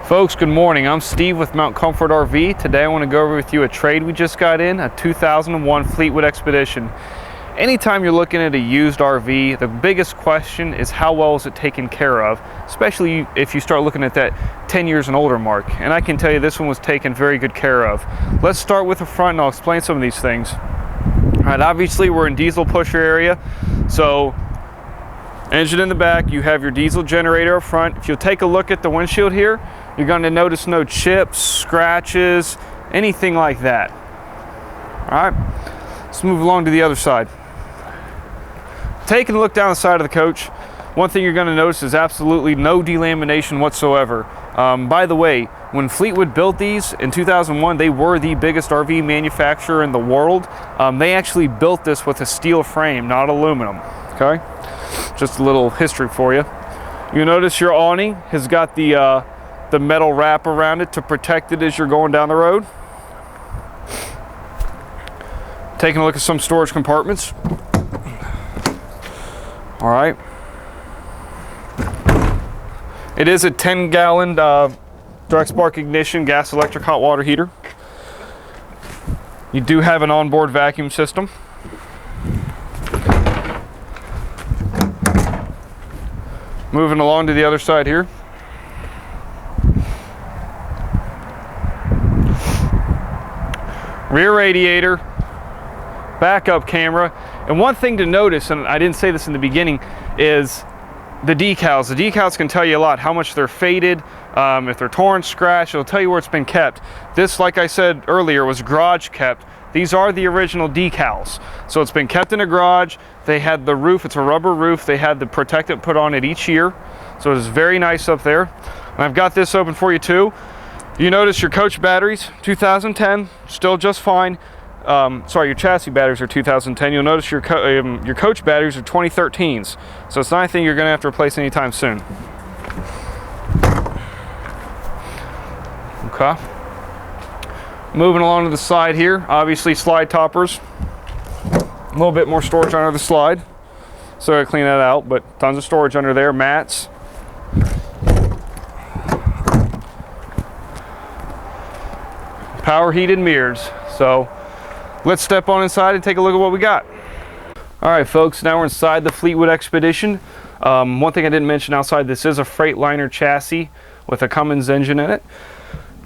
Folks, good morning. I'm Steve with Mount Comfort RV. Today I want to go over with you a trade we just got in, a 2001 Fleetwood Expedition. Anytime you're looking at a used RV, the biggest question is how well is it taken care of, especially if you start looking at that 10 years and older mark. And I can tell you this one was taken very good care of. Let's start with the front and I'll explain some of these things. All right, obviously we're in diesel pusher area, so engine in the back, you have your diesel generator up front. If you'll take a look at the windshield here, you're going to notice no chips, scratches, anything like that. All right, let's move along to the other side. Taking a look down the side of the coach, one thing you're going to notice is absolutely no delamination whatsoever. By the way, when Fleetwood built these in 2001, they were the biggest RV manufacturer in the world. They actually built this with a steel frame, not aluminum. Okay, just a little history for you. You'll notice your awning has got the metal wrap around it to protect it as you're going down the road. Taking a look at some storage compartments. All right. It is a 10-gallon direct spark ignition gas electric hot water heater. You do have an onboard vacuum system. Moving along to the other side here. Rear radiator, backup camera, and one thing to notice, and I didn't say this in the beginning, is the decals. The decals can tell you a lot, how much they're faded, if they're torn, scratched, it'll tell you where it's been kept. This, like I said earlier, was garage kept. These are the original decals. So it's been kept in a garage. They had the roof, it's a rubber roof. They had the protectant put on it each year. So it is very nice up there. And I've got this open for you too. You notice your coach batteries, 2010, still just fine. Sorry, your chassis batteries are 2010. You'll notice your coach batteries are 2013s. So it's not anything you're gonna have to replace anytime soon. Okay. Moving along to the side here, obviously slide toppers. A little bit more storage under the slide. So I clean that out, but tons of storage under there, mats. Power heated mirrors. So let's step on inside and take a look at what we got. All right, folks, now we're inside the Fleetwood Expedition. One thing I didn't mention outside, this is a Freightliner chassis with a Cummins engine in it.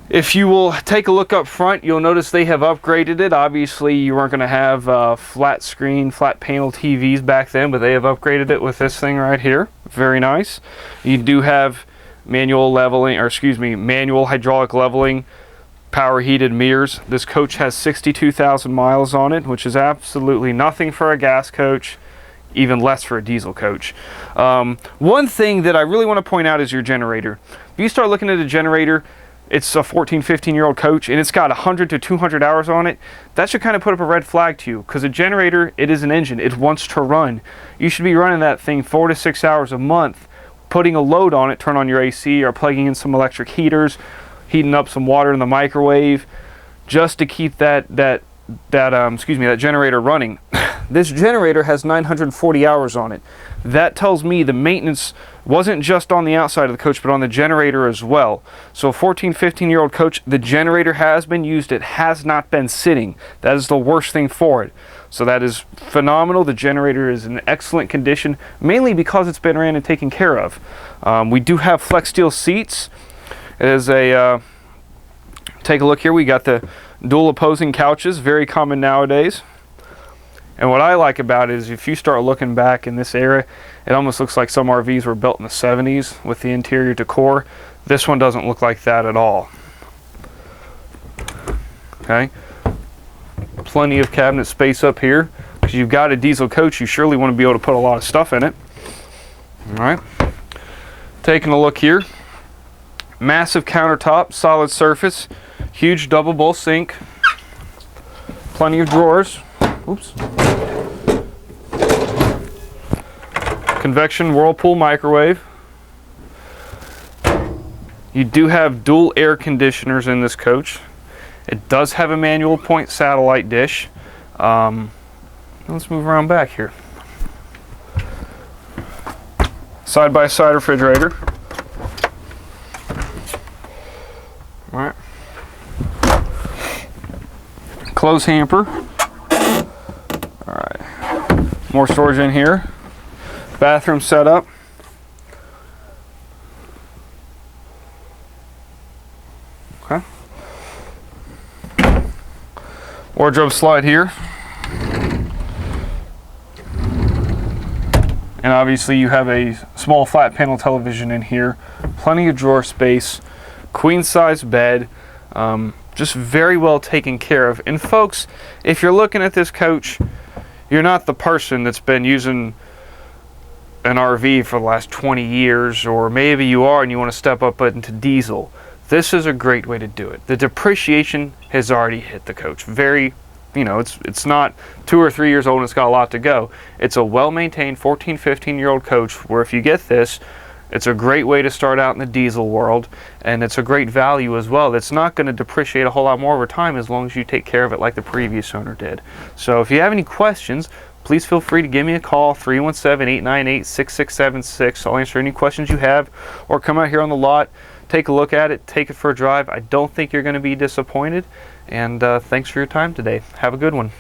If you will take a look up front, you'll notice they have upgraded it. Obviously, you weren't going to have flat screen, flat panel TVs back then, but they have upgraded it with this thing right here. Very nice. You do have manual leveling, or excuse me, manual hydraulic leveling, power heated mirrors. This coach has 62,000 miles on it, which is absolutely nothing for a gas coach, even less for a diesel coach. One thing that I really want to point out is your generator. If you start looking at a generator, it's a 14, 15-year-old coach and it's got 100 to 200 hours on it, that should kind of put up a red flag to you, because a generator, it is an engine, it wants to run. You should be running that thing 4 to 6 hours a month, putting a load on it, turn on your AC or plugging in some electric heaters, heating up some water in the microwave, just to keep that generator running. This generator has 940 hours on it. That tells me the maintenance wasn't just on the outside of the coach, but on the generator as well. So a 14, 15-year-old coach, the generator has been used, it has not been sitting. That is the worst thing for it. So that is phenomenal. The generator is in excellent condition, mainly because it's been ran and taken care of. We do have flex steel seats. It is a, take a look here, we got the dual opposing couches, very common nowadays. And what I like about it is if you start looking back in this era, it almost looks like some RVs were built in the 70s with the interior decor. This one doesn't look like that at all. Okay. Plenty of cabinet space up here. Because you've got a diesel coach, you surely want to be able to put a lot of stuff in it. All right. Taking a look here. Massive countertop, solid surface, huge double bowl sink, plenty of drawers. Oops. Convection Whirlpool microwave. You do have dual air conditioners in this coach. It does have a manual point satellite dish. Let's move around back here. Side-by-side refrigerator. clothes hamper. All right, more storage in here. Bathroom setup. Okay. Wardrobe slide here. And obviously you have a small flat panel television in here, plenty of drawer space, queen size bed, just very well taken care of. And folks, if you're looking at this coach, you're not the person that's been using an RV for the last 20 years, or maybe you are and you want to step up into diesel. This is a great way to do it. The depreciation has already hit the coach. It's not 2 or 3 years old and it's got a lot to go. It's a well-maintained 14, 15-year-old coach where if you get this, it's a great way to start out in the diesel world, and it's a great value as well. It's not going to depreciate a whole lot more over time as long as you take care of it like the previous owner did. So if you have any questions, please feel free to give me a call, 317-898-6676. I'll answer any questions you have, or come out here on the lot, take a look at it, take it for a drive. I don't think you're going to be disappointed. And thanks for your time today. Have a good one.